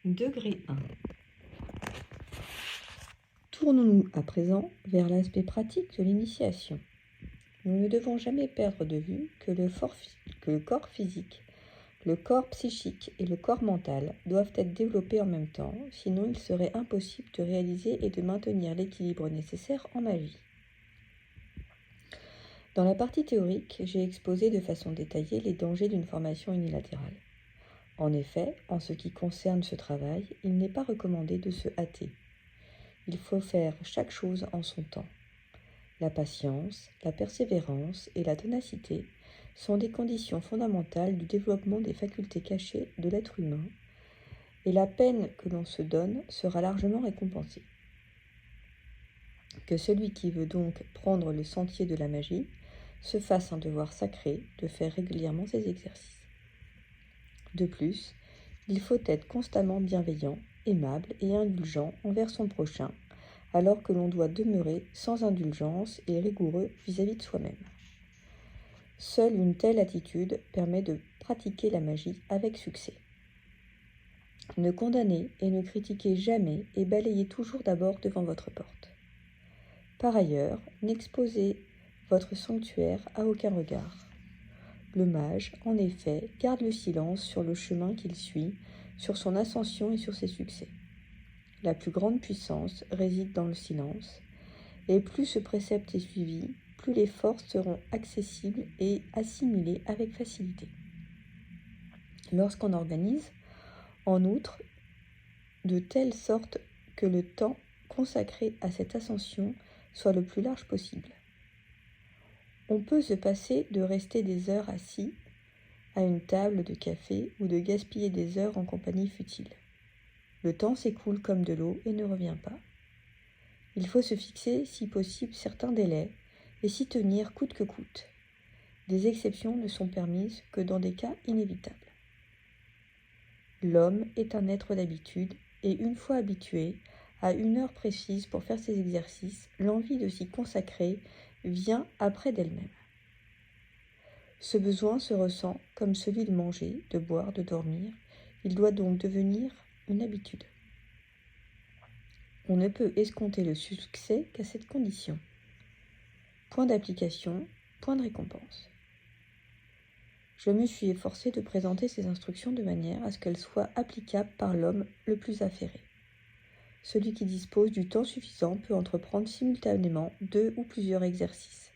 Degré 1. Tournons-nous à présent vers l'aspect pratique de l'initiation. Nous ne devons jamais perdre de vue que le corps physique, le corps psychique et le corps mental doivent être développés en même temps, sinon il serait impossible de réaliser et de maintenir l'équilibre nécessaire en magie. Dans la partie théorique, j'ai exposé de façon détaillée les dangers d'une formation unilatérale. En effet, en ce qui concerne ce travail, il n'est pas recommandé de se hâter. Il faut faire chaque chose en son temps. La patience, la persévérance et la ténacité sont des conditions fondamentales du développement des facultés cachées de l'être humain, et la peine que l'on se donne sera largement récompensée. Que celui qui veut donc prendre le sentier de la magie se fasse un devoir sacré de faire régulièrement ses exercices. De plus, il faut être constamment bienveillant, aimable et indulgent envers son prochain, alors que l'on doit demeurer sans indulgence et rigoureux vis-à-vis de soi-même. Seule une telle attitude permet de pratiquer la magie avec succès. Ne condamnez et ne critiquez jamais et balayez toujours d'abord devant votre porte. Par ailleurs, n'exposez votre sanctuaire à aucun regard. Le mage, en effet, garde le silence sur le chemin qu'il suit, sur son ascension et sur ses succès. La plus grande puissance réside dans le silence, et plus ce précepte est suivi, plus les forces seront accessibles et assimilées avec facilité. Lorsqu'on organise, en outre, de telle sorte que le temps consacré à cette ascension soit le plus large possible. On peut se passer de rester des heures assis à une table de café ou de gaspiller des heures en compagnie futile. Le temps s'écoule comme de l'eau et ne revient pas. Il faut se fixer, si possible, certains délais et s'y tenir coûte que coûte. Des exceptions ne sont permises que dans des cas inévitables. L'homme est un être d'habitude et une fois habitué à une heure précise pour faire ses exercices, l'envie de s'y consacrer vient après d'elle-même. Ce besoin se ressent comme celui de manger, de boire, de dormir. Il doit donc devenir une habitude. On ne peut escompter le succès qu'à cette condition. Point d'application, point de récompense. Je me suis efforcé de présenter ces instructions de manière à ce qu'elles soient applicables par l'homme le plus affairé. Celui qui dispose du temps suffisant peut entreprendre simultanément 2 ou plusieurs exercices.